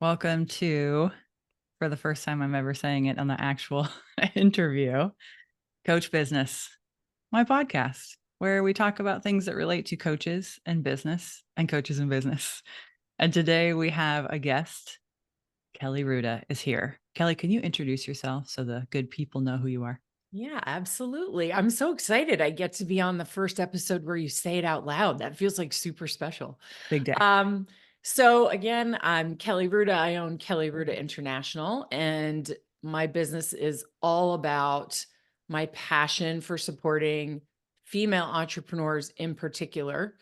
Welcome to, for the first time I'm ever saying it on the actual interview, Coach Business, my podcast, where we talk about things that relate to coaches and business and coaches and business. And today we have a guest. Kelly Ruta is here. Kelly, can you introduce yourself so the good people know who you are? Yeah, absolutely. I'm so excited I get to be on the first episode where you say it out loud. That feels like super special. Big day. Um, so again, I'm Kelly Ruta. I own Kelly Ruta International, and my business is all about my passion for supporting female entrepreneurs in particular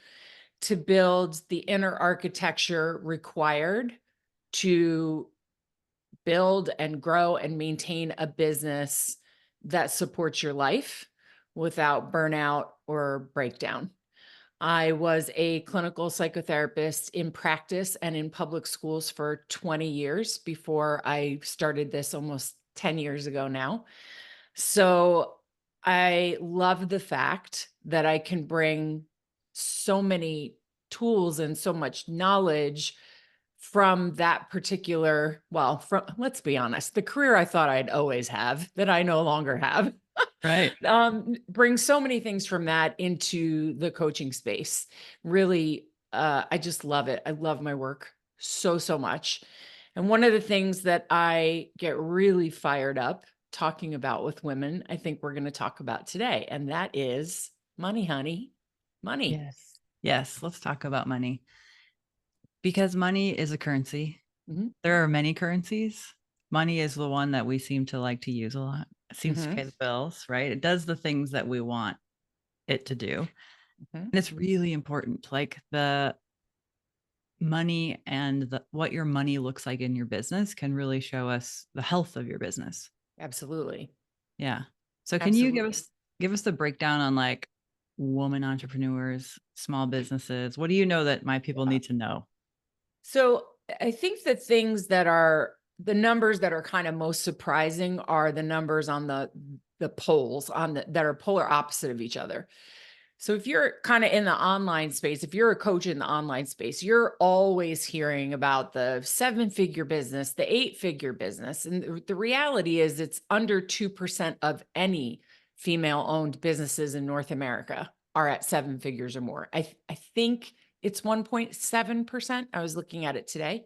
to build the inner architecture required to build and grow and maintain a business that supports your life without burnout or breakdown. I was a clinical psychotherapist in practice and in public schools for 20 years before I started this almost 10 years ago now. So I love the fact that I can bring so many tools and so much knowledge from that particular, well, from, let's be honest, the career I thought I'd always have that I no longer have. Right. Bring so many things from that into the coaching space. Really, I just love it. I love my work so much. And one of the things that I get really fired up talking about with women, I think we're going to talk about today, and that is money, honey, money. Yes. Yes. Let's talk about money because money is a currency. Hmm. There are many currencies. Money is the one that we seem to like to use a lot. It seems to Hmm. pay the bills, right? It does the things that we want it to do. Hmm. And it's really important. Like the money and what your money looks like in your business can really show us the health of your business. Absolutely. Yeah. So can you give Absolutely. us the breakdown on like woman entrepreneurs, small businesses? What do you know that my people need to know? So I think the things that are the numbers that are kind of most surprising are the numbers on the poles on that are polar opposite of each other. So if you're kind of in the online space, if you're a coach in the online space, you're always hearing about the seven-figure business, the eight-figure business. And the reality is it's under 2% of any female-owned businesses in North America are at seven figures or more. I think it's 1.7%. I was looking at it today.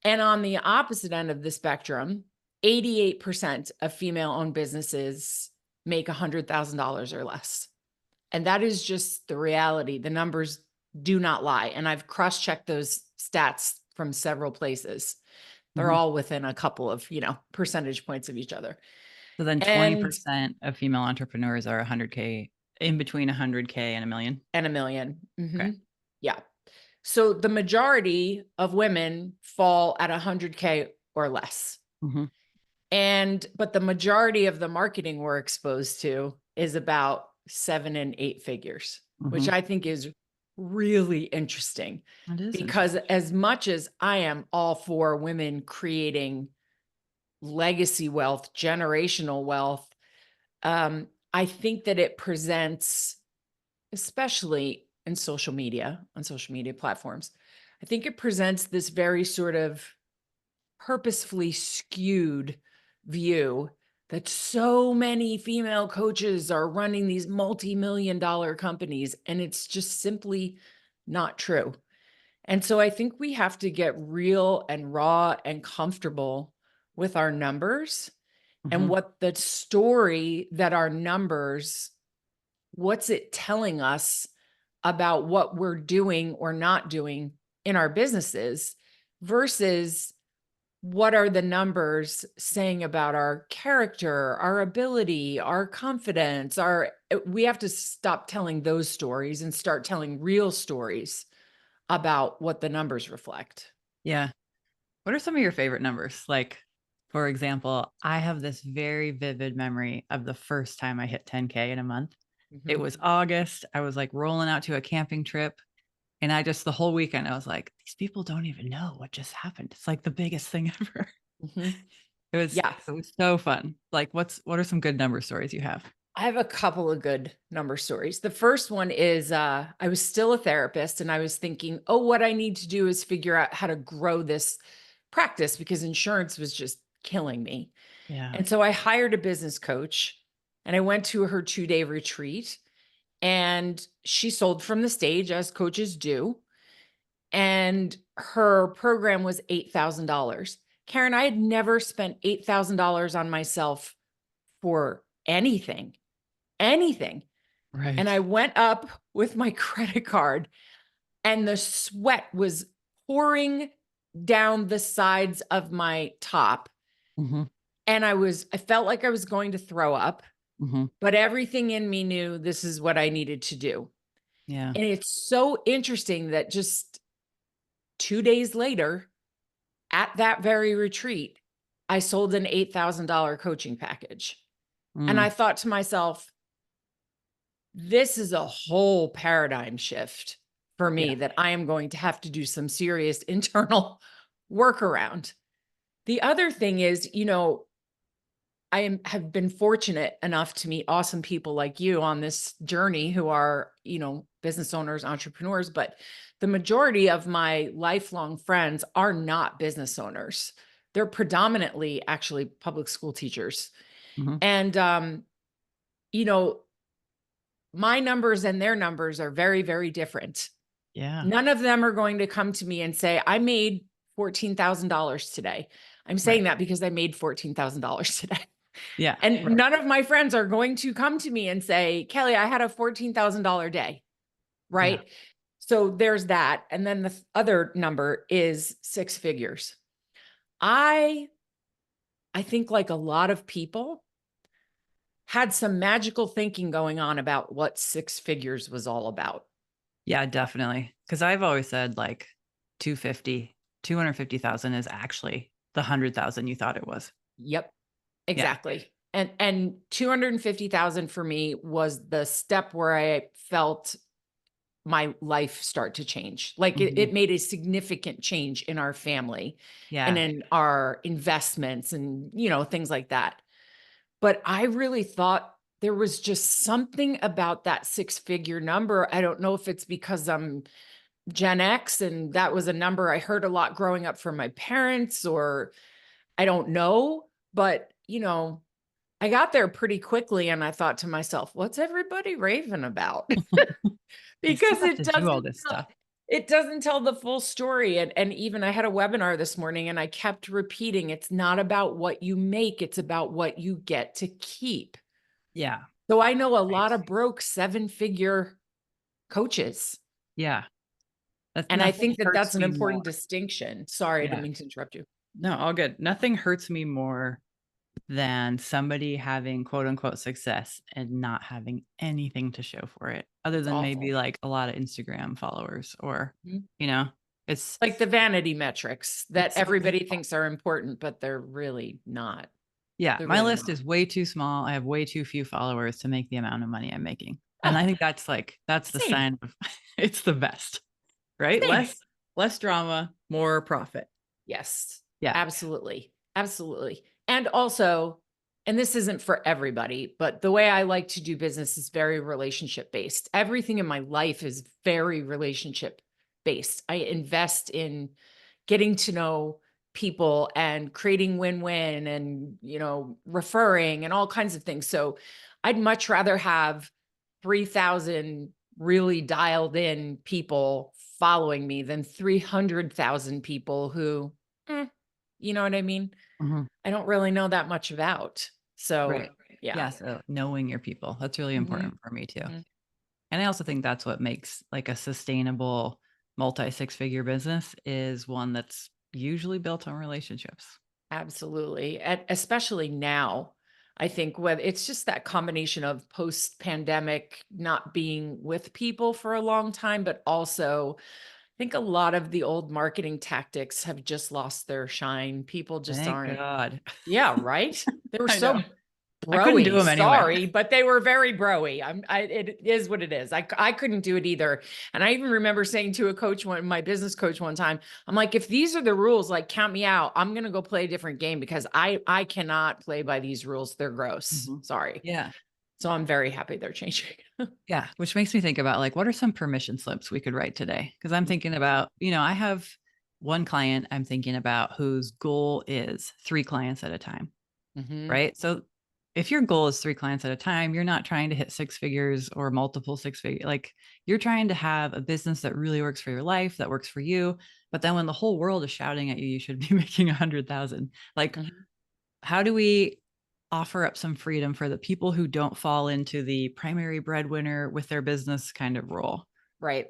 And on the opposite end of the spectrum, 88% of female-owned businesses make $100,000 or less. And that is just the reality. The numbers do not lie. And I've cross-checked those stats from several places. They're Mhm. all within a couple of, percentage points of each other. So then And 20% of female entrepreneurs are 100K, in between 100K and a million. and a million. Okay. Yeah. So the majority of women fall at 100K or less. Hmm. But the majority of the marketing we're exposed to is about seven and eight figures, which Hmm. I think is really interesting That is because interesting. as much as I am all for women creating legacy wealth, generational wealth, I think that it presents, especially in social media, on social media platforms, I think it presents this very sort of purposefully skewed view that so many female coaches are running these multi-million-dollar companies, and it's just simply not true. And so I think we have to get real and raw and comfortable with our numbers and Hmm. what the story that our numbers, what's it telling us about what we're doing or not doing in our businesses versus what are the numbers saying about our character, our ability, our confidence, we have to stop telling those stories and start telling real stories about what the numbers reflect. Yeah. What are some of your favorite numbers? Like, for example, I have this very vivid memory of the first time I hit 10K in a month. It Mhm. was August. I was like rolling out to a camping trip. And I just, the whole weekend, I was like, these people don't even know what just happened. It's like the biggest thing ever. Mhm. It was, Yeah. it was so fun. Like, what are some good number stories you have? I have a couple of good number stories. The first one is I was still a therapist and I was thinking, oh, what I need to do is figure out how to grow this practice because insurance was just killing me. Yeah. And so I hired a business coach and I went to her 2-day retreat, and she sold from the stage as coaches do. And her program was $8,000. Caryn, I had never spent $8,000 on myself for anything, anything. And Right. I went up with my credit card and the sweat was pouring down the sides of my top. Hmm. And I felt like I was going to throw up, Hmm. but everything in me knew this is what I needed to do. Yeah. And it's so interesting that just 2 days later, at that very retreat, I sold an $8,000 coaching package. And I Mm. thought to myself, this is a whole paradigm shift for me Yeah. that I am going to have to do some serious internal work around. The other thing is, have been fortunate enough to meet awesome people like you on this journey who are, business owners, entrepreneurs, but the majority of my lifelong friends are not business owners. They're predominantly actually public school teachers. Hmm. And you know, my numbers and their numbers are very, very different. Yeah. None of them are going to come to me and say, I made $14,000 today. I'm Right. saying that because I made $14,000 today. Yeah. And Right. none of my friends are going to come to me and say, Kelly, I had a $14,000 day. Yeah. Right. So there's that. And then the other number is six figures. I I think like a lot of people had some magical thinking going on about what six figures was all about. Yeah, definitely. Cause I've always said like 250, 250,000 is actually the 100,000 you thought it was. Yep. Yeah. Exactly. And 250,000 for me was the step where I felt my life start to change. Like Hmm. it made a significant change in our family and Yeah. in our investments and, things like that. But I really thought there was just something about that six-figure number. I don't know if it's because I'm Gen X and that was a number I heard a lot growing up from my parents, or I don't know, but I got there pretty quickly and I thought to myself, what's everybody raving about? I still Because have to do all this stuff. it doesn't tell the full story. And even I had a webinar this morning and I kept repeating, it's not about what you make, it's about what you get to keep. Yeah. So I know a Right. lot of broke seven-figure coaches. Yeah. That's And I nothing think that hurts that's an me more. important distinction. Sorry, I didn't Yeah. mean to interrupt you. No, all good. Nothing hurts me more than somebody having quote unquote success and not having anything to show for it other It's than maybe awful. like a lot of Instagram followers or, Mhm. you know, it's Like the vanity metrics that it's so everybody painful. thinks are important, but they're really not. Yeah, They're my really list not. is way too small. I have way too few followers to make the amount of money I'm making. And I think that's like that's the Same. sign of it's the best, right? Same. Less drama, more profit. Yes, Yeah. absolutely. Absolutely. And also, and this isn't for everybody, but the way I like to do business is very relationship based. Everything in my life is very relationship based. I invest in getting to know people and creating win-win and, referring and all kinds of things. So I'd much rather have 3,000 really dialed in people following me than 300,000 people who, eh, you know what I mean? Mhm. I don't really know that much about. So, Right. yeah. Yeah, so knowing your people, that's really Mhm, important for me too. mhm. And I also think that's what makes like a sustainable multi six figure business is one that's usually built on relationships. Absolutely. And especially now, I think whether it's just that combination of post pandemic not being with people for a long time, but also I think a lot of the old marketing tactics have just lost their shine. People just Thank aren't. God. Yeah, right? They were I know. so I couldn't do broy, them anyway. sorry, but they were very broy. It is what it is. I couldn't do it either. And I even remember saying to a coach my business coach one time, I'm like, if these are the rules, like count me out. I'm going to go play a different game because I cannot play by these rules. They're gross. Mhm. Sorry. Yeah. So I'm very happy they're changing. Yeah, which makes me think about like what are some permission slips we could write today? Because I'm thinking about, I have one client I'm thinking about whose goal is 3 clients at a time, Mhm. right? So if your goal is 3 clients at a time, you're not trying to hit 6 figures or multiple 6 figure like, you're trying to have a business that really works for your life, that works for you, but then when the whole world is shouting at you, you should be making 100,000. Like, Mhm. how do we offer up some freedom for the people who don't fall into the primary breadwinner with their business kind of role? Right.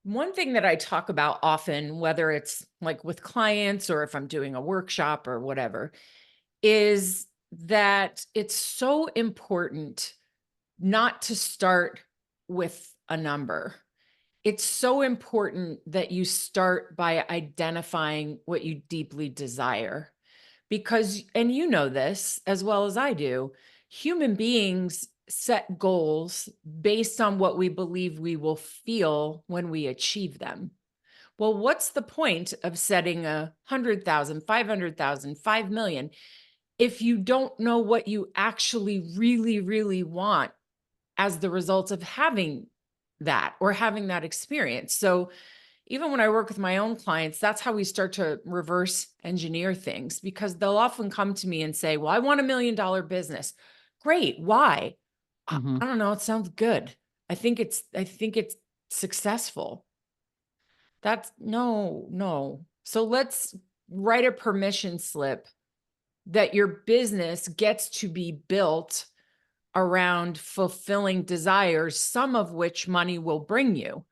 One thing that I talk about often, whether it's like with clients or if I'm doing a workshop or whatever, is that it's so important not to start with a number. It's so important that you start by identifying what you deeply desire. Because, and you know this as well as I do, human beings set goals based on what we believe we will feel when we achieve them. Well, what's the point of setting 100,000, 500,000, 5 million if you don't know what you actually really, really want as the result of having that or having that experience? So, even when I work with my own clients, that's how we start to reverse engineer things because they'll often come to me and say, "Well, I want $1 million business." Great. Why? I Mhm. don't know. It sounds good. I think it's successful. That's no, no. So let's write a permission slip that your business gets to be built around fulfilling desires, some of which money will bring you.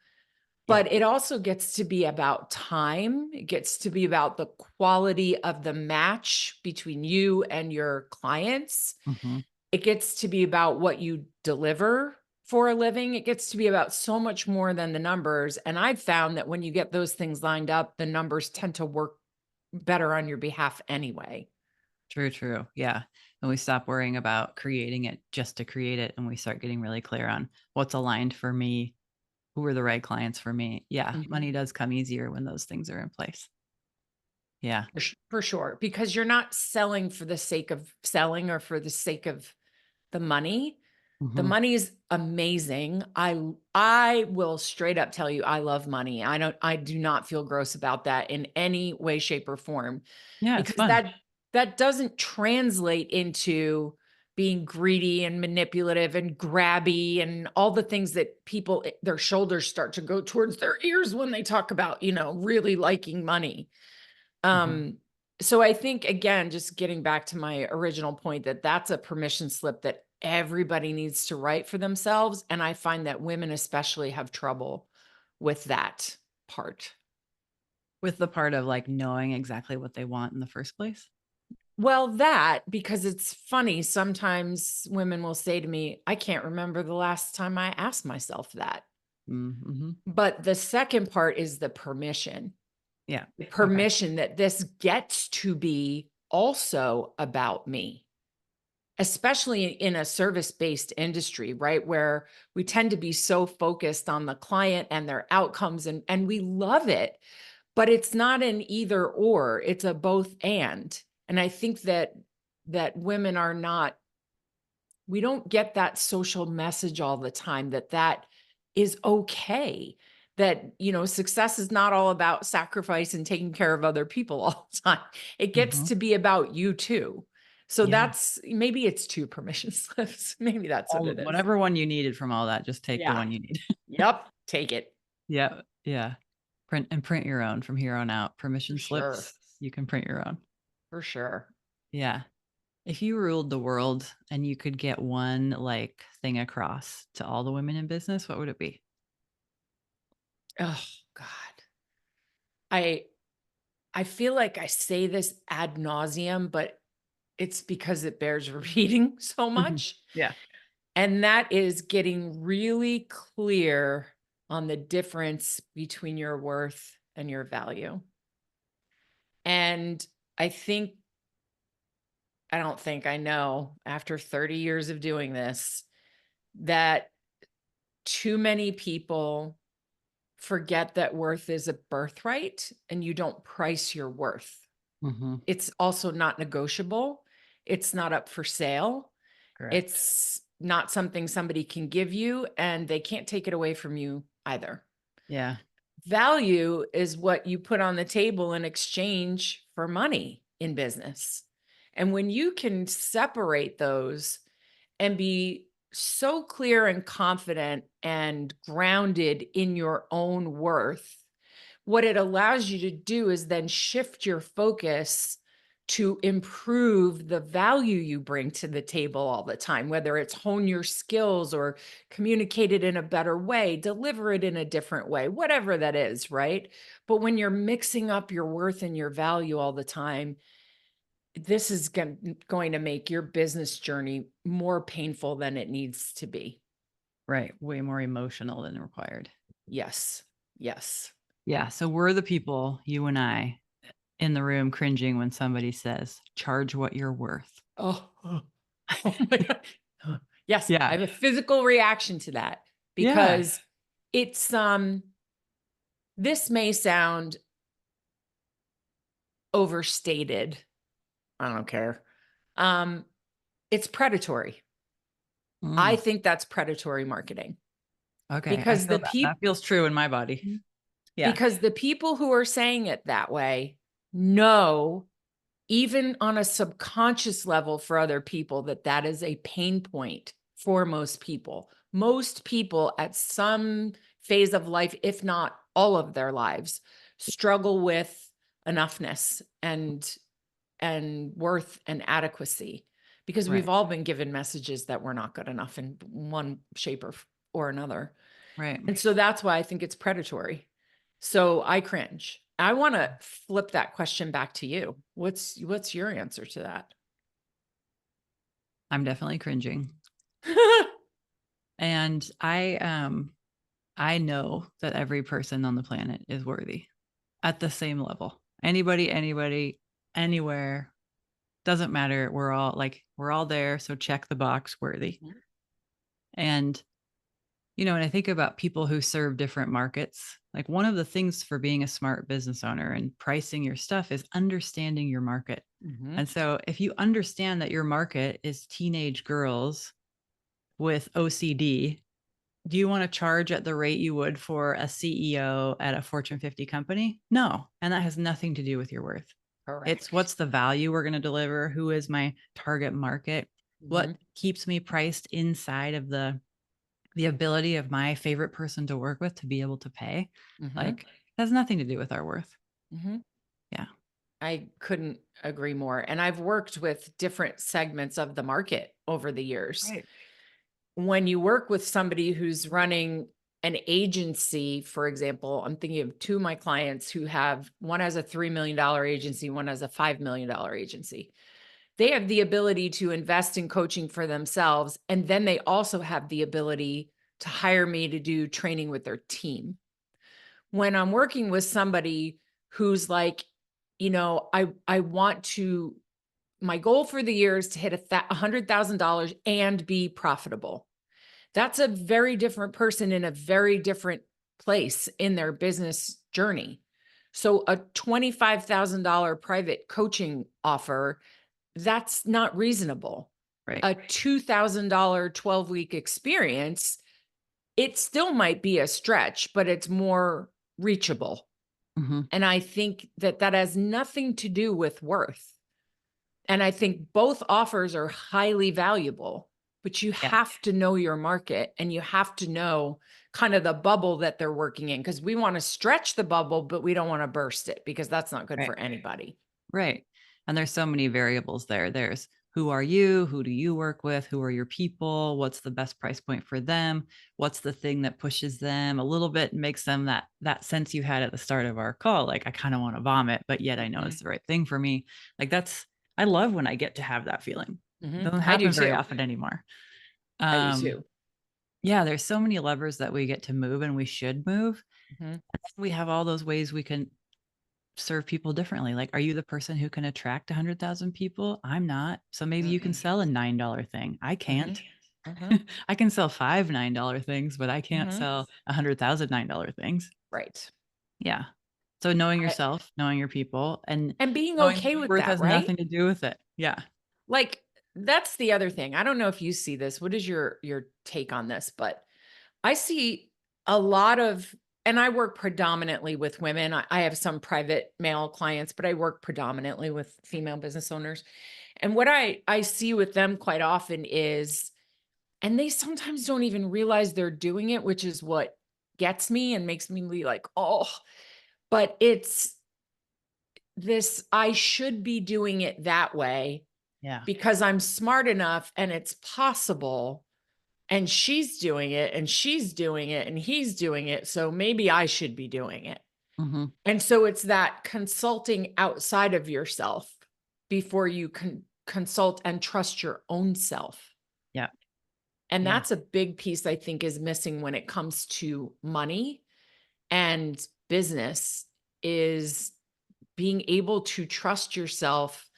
Yeah. But it also gets to be about time. It gets to be about the quality of the match between you and your clients. Mhm. It gets to be about what you deliver for a living. It gets to be about so much more than the numbers. And I've found that when you get those things lined up, the numbers tend to work better on your behalf anyway. True, true. Yeah. And we stop worrying about creating it just to create it, and we start getting really clear on what's aligned for me, who are the right clients for me. Yeah, Mhm. money does come easier when those things are in place. Yeah. For sure. Because you're not selling for the sake of selling or for the sake of the money. The Mhm. money is amazing. I will straight up tell you I love money. I do not feel gross about that in any way, shape, or form Yeah, it's because fun. that doesn't translate into being greedy and manipulative and grabby and all the things that people their shoulders start to go towards their ears when they talk about, really liking money. Mhm. Um, so I think again, just getting back to my original point that that's a permission slip that everybody needs to write for themselves. And I find that women especially have trouble with that part. With the part of, like, knowing exactly what they want in the first place? Well, that because it's funny, sometimes women will say to me, I can't remember the last time I asked myself that. Mhm. But the second part is Yeah. the Okay. permission that this gets to be also about me. Especially in a service-based industry, right, where we tend to be so focused on the client and their outcomes, and we love it, but it's not an either or, it's a both and I think that women are not we don't get that social message all the time that that is okay, that, success is not all about sacrifice and taking care of other people all the time. It gets Mhm. to be about you too. So Yeah. that's maybe it's 2 permission slips. Maybe that's what All it is. whatever one you needed from all that, just take the Yeah. one you need. Yep. Take it. Yeah, yeah. Print your own from here on out. For Permission sure. slips, you can print your own. For sure. Yeah. If you ruled the world and you could get one, like, thing across to all the women in business, what would it be? Oh God. I I feel like I say this ad nauseum, but it's because it bears repeating so Mhm. much. Yeah. And that is getting really clear on the difference between your worth and your value. And I think, I don't think I know after 30 years of doing this that too many people forget that worth is a birthright and you don't price your worth. Mhm. It's also not negotiable. It's not up for sale. Correct. It's not something somebody can give you and they can't take it away from you either. Yeah. Value is what you put on the table in exchange for money in business. And when you can separate those and be so clear and confident and grounded in your own worth, what it allows you to do is then shift your focus to improve the value you bring to the table all the time, whether it's hone your skills or communicate it in a better way, deliver it in a different way, whatever that is, right? But when you're mixing up your worth and your value all the time, this is going to make your business journey more painful than it needs to be. Right. Way more emotional than required. Yes. Yes. Yeah. So we're the people, you and I, in the room cringing when somebody says, charge what you're worth. Oh, oh my God. Yes, I Yeah. have a physical reaction to that Yeah. because it's this may sound overstated. I don't care. Um it's predatory. I Mm, think that's predatory marketing okay. I because feel that. That feels true in my body. Yeah. the people who are saying it that way know, even on a subconscious level for other people, that that is a pain point for most people. Most people at some phase of life, if not all of their lives, struggle with enoughness and worth and adequacy because Right. we've all been given messages that we're not good enough in one shape or another. Right. And so that's why I think it's predatory. So I cringe. I want to flip that question back to you. What's your answer to that? I'm definitely cringing. And I know that every person on the planet is worthy at the same level. Anybody, anywhere, doesn't matter. We're all there. So check the box, worthy. Mhm. And, when I think about people who serve different markets, like one of the things for being a smart business owner and pricing your stuff is understanding your market. Mhm. And so if you understand that your market is teenage girls with OCD, do you want to charge at the rate you would for a CEO at a Fortune 50 company? No. And that has nothing to do with your worth. It's Correct. what's the value we're going to deliver? Who is my target market? What Mhm. keeps me priced inside of the ability of my favorite person to work with to be able to pay? Mhm. Like, it has nothing to do with our worth. Mhm. Yeah. I couldn't agree more. And I've worked with different segments of the market over the years. Right. When you work with somebody who's running an agency, for example, I'm thinking of two of my clients who have one has a $3 million agency, one has a $5 million agency. They have the ability to invest in coaching for themselves. And then they also have the ability to hire me to do training with their team. When I'm working with somebody who's like, I want to, my goal for the year is to hit $100,000 and be profitable. That's a very different person in a very different place in their business journey. So a $25,000 private coaching offer, that's not reasonable. Right. A $2,000 12-week experience, it still might be a stretch, but it's more reachable. Mhm. And I think that that has nothing to do with worth. And I think both offers are highly valuable, but you Yeah. have to know your market and you have to know kind of the bubble that they're working in, because we want to stretch the bubble, but we don't want to burst it because that's not good Right. for anybody. Right. And there's so many variables there. There's who are you? Who do you work with? Who are your people? What's the best price point for them? What's the thing that pushes them a little bit, makes them that sense you had at the start of our call, like I kind of want to vomit, but yet I know Mhm. it's the right thing for me. Like I love when I get to have that feeling. It doesn't I do happen very too. often anymore. I do Um, too. yeah, there's so many levers that we get to move and we should move. Mhm. And then we have all those ways we can serve people differently. Like, are you the person who can attract 100,000 people? I'm not. So maybe you can Mm-mm. sell a $9 thing. I Mhm. can't. Mhm. I can sell five $9 things, but I can't Mhm. sell 100,000 $9 things. Right. Yeah. So knowing I, yourself, knowing your people, and and being knowing that okay your with worth that, has right? nothing to do with it. Yeah. Like, that's the other thing. I don't know if you see this. What is your take on this? But I see a lot of and I work predominantly with women. I have some private male clients, but I work predominantly with female business owners. And what I see with them quite often is, and they sometimes don't even realize they're doing it, which is what gets me and makes me be like, oh, but it's this, I should be doing it that way Yeah. because I'm smart enough and it's possible. And she's doing it and she's doing it and he's doing it. So maybe I should be doing it. Hmm. And so it's that consulting outside of yourself before you consult and trust your own self. Yeah. And Yeah. that's a big piece I think is missing when it comes to money and business, is being able to trust yourself,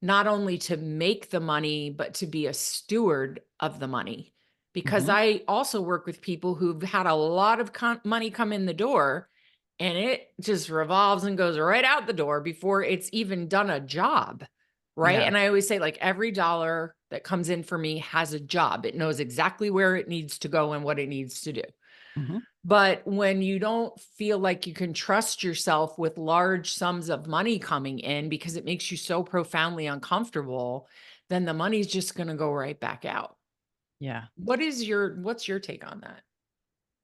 not only to make the money, but to be a steward of the money. Because Hmm. I also work with people who've had a lot of money come in the door and it just revolves and goes right out the door before it's even done a job. Right. Yeah. And I always say, like, every dollar that comes in for me has a job. It knows exactly where it needs to go and what it needs to do. Hmm. But when you don't feel like you can trust yourself with large sums of money coming in because it makes you so profoundly uncomfortable, then the money's just going to go right back out. Yeah. What's your take on that?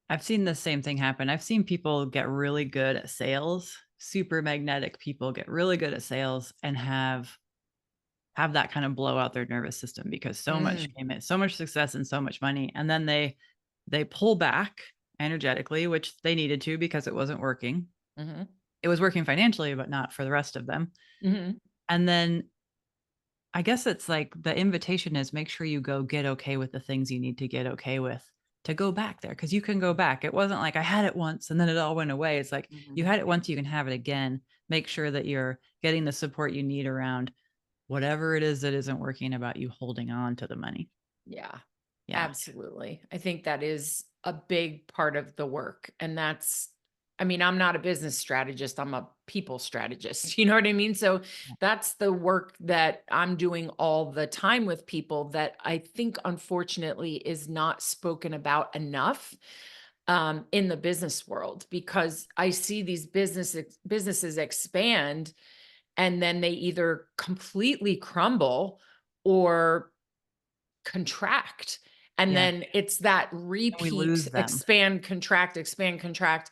I've seen the same thing happen. I've seen people get really good at sales, super magnetic people get really good at sales and have that kind of blow out their nervous system because so much Mm, came in, so much success and so much money. And then they pull back energetically, which they needed to because it wasn't working. mhm, It was working financially, but not for the rest of them. mhm. And then I guess it's like the invitation is make sure you go get okay with the things you need to get okay with to go back there because you can go back. It wasn't like I had it once and then it all went away. It's like you Mhm. had it once, you can have it again. Make sure that you're getting the support you need around whatever it is that isn't working about you holding on to the money. Yeah, Yeah. absolutely. I think that is a big part of the work. And that's, I mean, I'm not a business strategist, I'm a people strategist. You know what I mean? So that's the work that I'm doing all the time with people that I think, unfortunately, is not spoken about enough in the business world, because I see these businesses expand and then they either completely crumble or contract. And Yeah. then it's that And we repeat, lose them. expand, contract, expand, contract.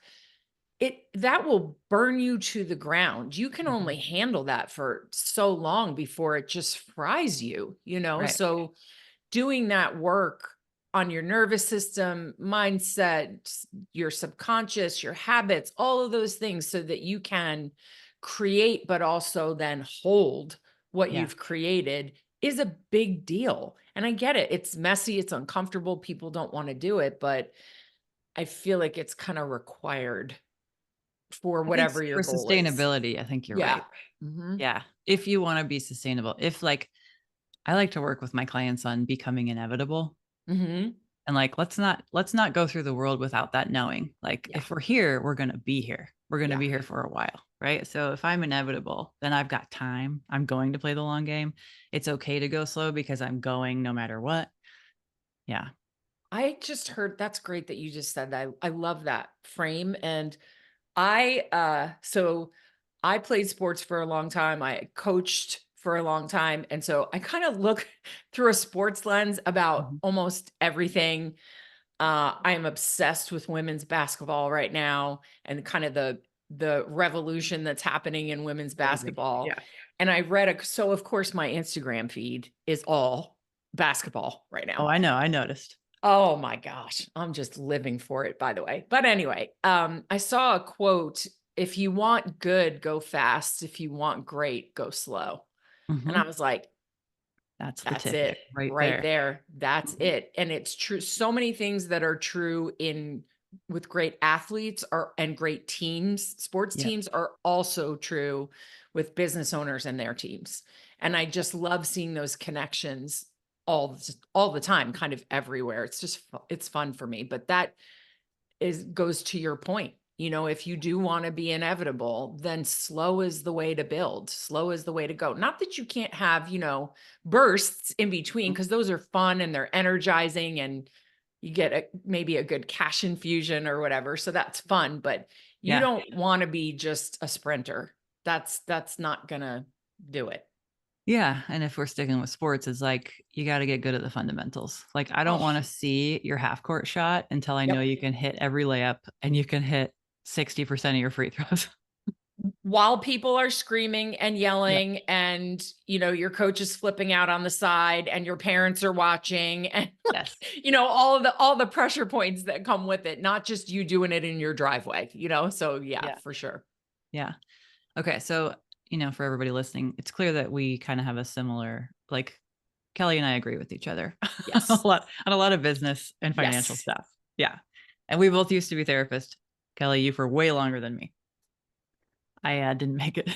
That will burn you to the ground. You can Mhm. only handle that for so long before it just fries you, you know? Right. So doing that work on your nervous system, mindset, your subconscious, your habits, all of those things, so that you can create, but also then hold what Yeah. you've created, is a big deal. And I get it. It's messy, it's uncomfortable. People don't want to do it, but I feel like it's kind of required for I think whatever your for goal is. sustainability, I think you're Yeah. right. Hmm. Yeah. If you want to be sustainable, if like I like to work with my clients on becoming inevitable. Hmm. And, like, let's not go through the world without that knowing. Like, Yeah. if we're here, we're gonna be here. We're gonna Yeah. be here for a while, right? So if I'm inevitable, then I've got time. I'm going to play the long game. It's okay to go slow because I'm going no matter what. Yeah. I just heard, that's great that you just said that. I love that frame. And so I played sports for a long time. I coached for a long time. And so I kind of look through a sports lens about Mhm. almost everything. I am obsessed with women's basketball right now and kind of the revolution that's happening in women's Crazy. basketball. Yeah. And I read so of course my Instagram feed is all basketball right Oh, now. I know, I noticed. Oh my gosh, I'm just living for it, by the way. But anyway, I saw a quote: "If you want good, go fast. If you want great, go slow." And I Mhm. was like, That's the that's ticket it right right there. there. That's Mhm. it. And it's true. So many things that are true in with great athletes are and great teams, sports Yep. teams, are also true with business owners and their teams. And I just love seeing those connections all the time, kind of everywhere. It's just it's fun for me. But that is goes to your point. You know, if you do want to be inevitable, then slow is the way to build. Slow is the way to go. Not that you can't have, bursts in between, Mhm. because those are fun and they're energizing and you get maybe a good cash infusion or whatever. So that's fun, but you Yeah. don't want to be just a sprinter. That's not gonna do it. Yeah. And if we're sticking with sports, it's like you got to get good at the fundamentals. Like, I don't want Oh, to see your half court shot until I know yep. you can hit every layup and you can hit 60% of your free throws. While people are screaming and Yeah. yelling and, your coach is flipping out on the side and your parents are watching and like, Yes. all the pressure points that come with it, not just you doing it in your driveway, So yeah, Yeah. for sure. Yeah. Okay. So, for everybody listening, it's clear that we kind of have a similar, like, Kelly and I agree with each other Yes. on a lot of business and financial Yes. stuff. Yeah. And we both used to be therapists. Kelly, you for way longer than me. I didn't make it.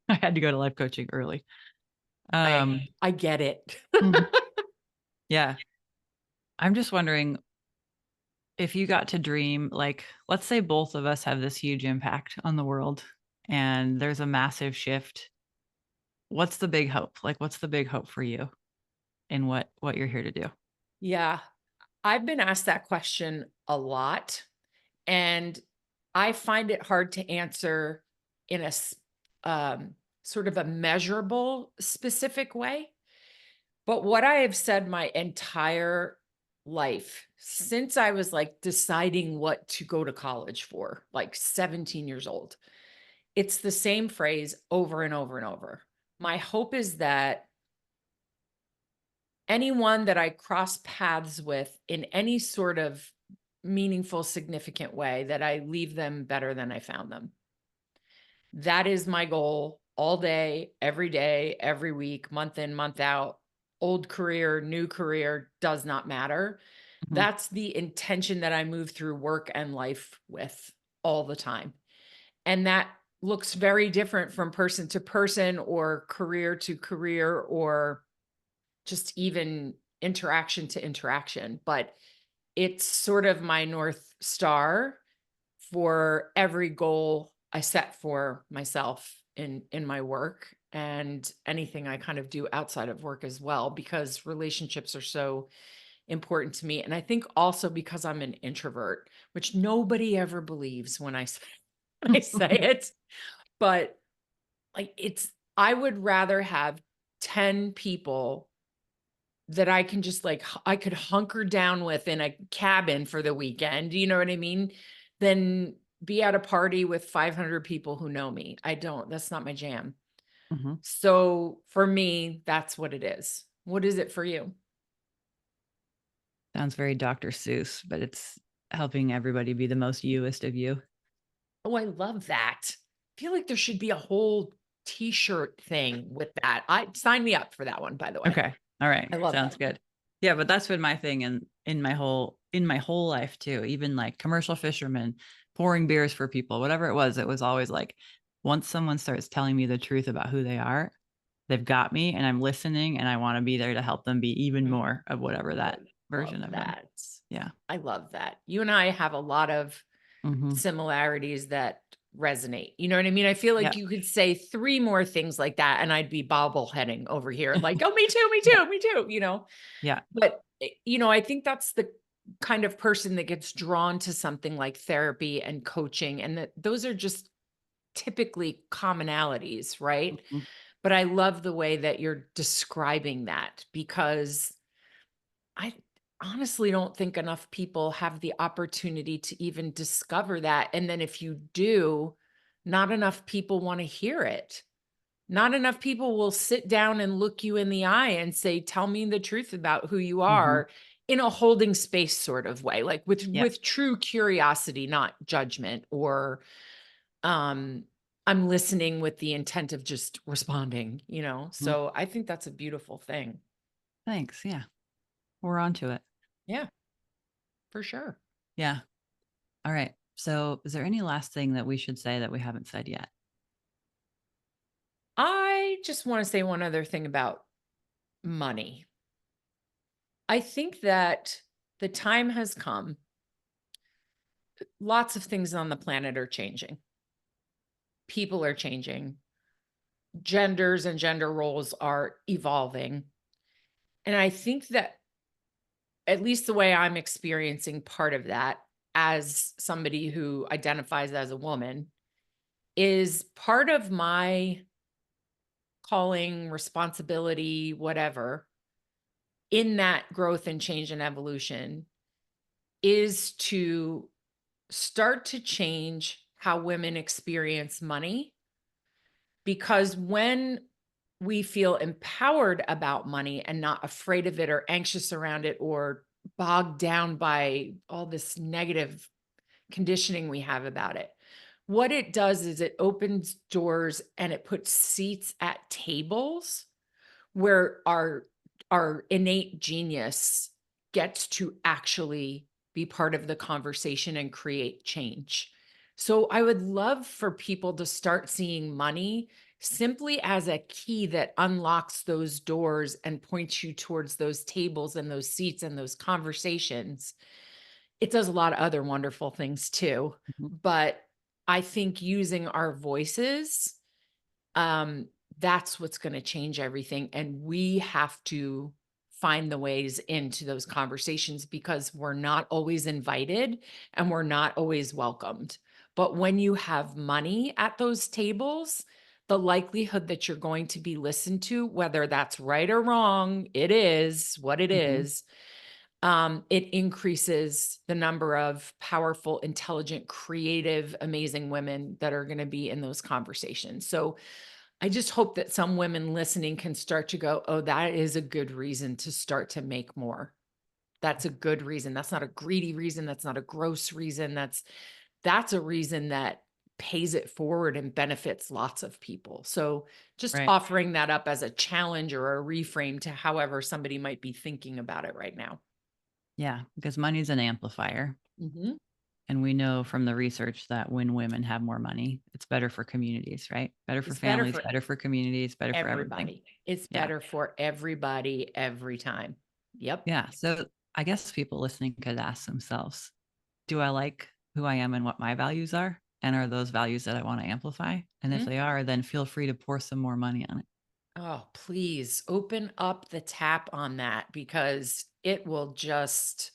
I had to go to life coaching early. I Um, I get it. mhm. Yeah. I'm just wondering if you got to dream, like, let's say both of us have this huge impact on the world and there's a massive shift. What's the big hope? Like, what's the big hope for you in what you're here to do? Yeah. I've been asked that question a lot, and I find it hard to answer in um, sort of a measurable, specific way. But what I have said my entire life, since I was like deciding what to go to college for, like 17 years old, it's the same phrase over and over and over. My hope is that anyone that I cross paths with in any sort of meaningful, significant way, that I leave them better than I found them. That is my goal all day, every week, month in, month out. Old career, new career, does not matter. Mhm, That's the intention that I move through work and life with all the time. And that looks very different from person to person or career to career or just even interaction to interaction. But it's sort of my North Star for every goal I set for myself in my work and anything I kind of do outside of work as well, because relationships are so important to me. And I think also because I'm an introvert, which nobody ever believes when when I say it, but like I would rather have 10 people that I can just like I could hunker down with in a cabin for the weekend, you know what I mean? Than be at a party with 500 people who know me. That's not my jam. mhm. So for me, that's what it is. What is it for you? Sounds very Dr. Seuss, but it's helping everybody be the most youest of you. Oh, I love that. I feel like there should be a whole t-shirt thing with that. I sign me up for that one, by the way. Okay. All right. I love Sounds that. good. Yeah, but that's been my thing in my whole life too. Even like commercial fishermen pouring beers for people, whatever it was always like once someone starts telling me the truth about who they are, they've got me and I'm listening and I want to be there to help them be even Mm, more of whatever I that love version of them. that. Yeah. I love that. You and I have a lot of Mhm. similarities that resonate. You know what I mean? I feel Yeah. like you could say 3 more things like that and I'd be bobbleheading over here like, "Oh, me too, me Yeah. too, me too," Yeah. But, I think that's the kind of person that gets drawn to something like therapy and coaching, and that those are just typically commonalities, right? Mhm. But I love the way that you're describing that because I honestly don't think enough people have the opportunity to even discover that. And then if you do, not enough people want to hear it. Not enough people will sit down and look you in the eye and say, "Tell me the truth about who you Mhm. are," in a holding space sort of way, like with Yeah. true curiosity, not judgment or um I'm listening with the intent of just responding. Mhm. So I think that's a beautiful thing. Thanks. Yeah. We're on to it. Yeah, for sure. Yeah. All right. So, is there any last thing that we should say that we haven't said yet? I just want to say one other thing about money. I think that the time has come. Lots of things on the planet are changing. People are changing. Genders and gender roles are evolving. And I think that at least the way I'm experiencing part of that as somebody who identifies as a woman, is part of my calling, responsibility, whatever, in that growth and change and evolution is to start to change how women experience money. Because when we feel empowered about money and not afraid of it or anxious around it or bogged down by all this negative conditioning we have about it, what it does is it opens doors and it puts seats at tables where our innate genius gets to actually be part of the conversation and create change. So I would love for people to start seeing money simply as a key that unlocks those doors and points you towards those tables and those seats and those conversations. It does a lot of other wonderful things too, Mhm. but I think using our voices, um, that's what's going to change everything. And we have to find the ways into those conversations because we're not always invited and we're not always welcomed. But when you have money at those tables, the likelihood that you're going to be listened to, whether that's right or wrong, it is what it Mhm. is. It increases the number of powerful, intelligent, creative, amazing women that are going to be in those conversations. So I just hope that some women listening can start to go, oh, that is a good reason to start to make more. That's a good reason. That's not a greedy reason. That's not a gross reason. That's a reason that pays it forward and benefits lots of people. So just Right. offering that up as a challenge or a reframe to however somebody might be thinking about it right now. Yeah, because money's an amplifier. Mhm. And we know from the research that when women have more money, it's better for communities, right? Better for It's better families, for better for communities, better for everything. everybody. It's Yeah. better for everybody every time. Yep. Yeah. So I guess people listening could ask themselves, do I like who I am and what my values are? And are those values that I want to amplify? And if Mhm. they are, then feel free to pour some more money on it. Oh, please open up the tap on that because it will just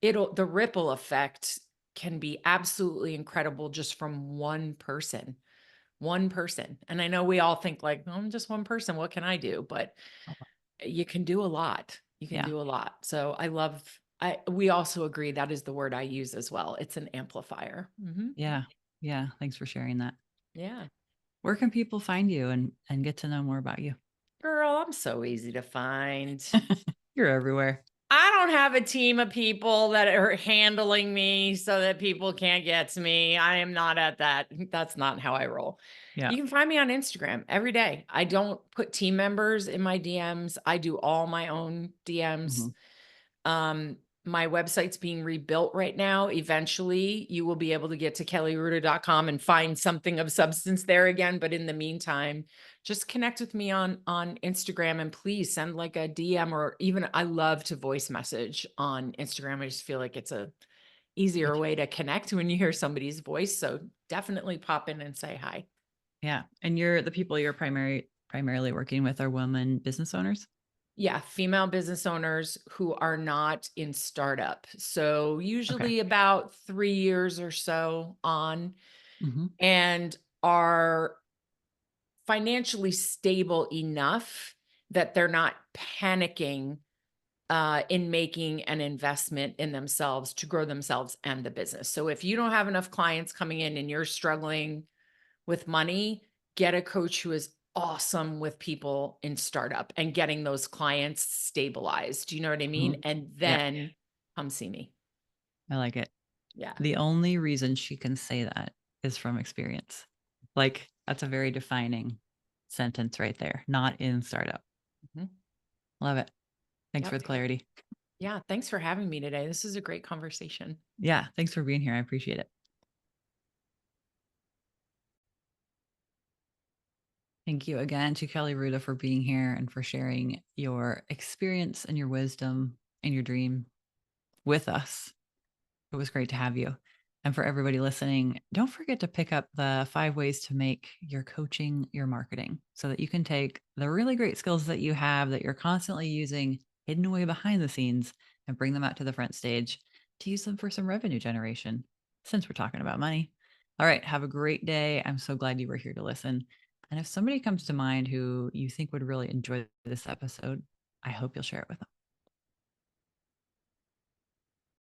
the ripple effect can be absolutely incredible just from one person. One person. And I know we all think like, "Oh, I'm just one person. What can I do?" But you can do a lot. You can Yeah. do a lot. So we also agree that is the word I use as well. It's an amplifier. Yeah. Yeah. Thanks for sharing that. Yeah. Where can people find you and get to know more about you? Girl, I'm so easy to find. You're everywhere. I don't have a team of people that are handling me so that people can't get to me. I am not at that. That's not how I roll. Yeah. You can find me on Instagram every day. I don't put team members in my DMs. I do all my own DMs. Mhm. My website's being rebuilt right now. Eventually, you will be able to get to kellyruta.com and find something of substance there again. But in the meantime, just connect with me on Instagram and please send like a DM or even I love to voice message on Instagram. I just feel like it's a Me easier too. way to connect when you hear somebody's voice. So definitely pop in and say hi. Yeah. And the people you're primarily working with are women business owners? Yeah, female business owners who are not in startup. So Okay. usually about 3 years or so on Mhm. and are financially stable enough that they're not panicking in making an investment in themselves to grow themselves and the business. So if you don't have enough clients coming in and you're struggling with money, get a coach who is awesome with people in startup and getting those clients stabilized. Do you know what I mean? Mhm. And Yeah, then come see me. I like it. Yeah. The only reason she can say that is from experience. Like, that's a very defining sentence right there, not in startup. Mhm. Love it. Thanks for Yep. the clarity. Yeah. Thanks for having me today. This is a great conversation. Yeah, thanks for being here. I appreciate it. Thank you again to Kelly Ruta for being here and for sharing your experience and your wisdom and your dream with us. It was great to have you. And for everybody listening, don't forget to pick up the 5 ways to make your coaching your marketing so that you can take the really great skills that you have that you're constantly using hidden away behind the scenes and bring them out to the front stage to use them for some revenue generation since we're talking about money. All right. Have a great day. I'm so glad you were here to listen. And if somebody comes to mind who you think would really enjoy this episode, I hope you'll share it with them.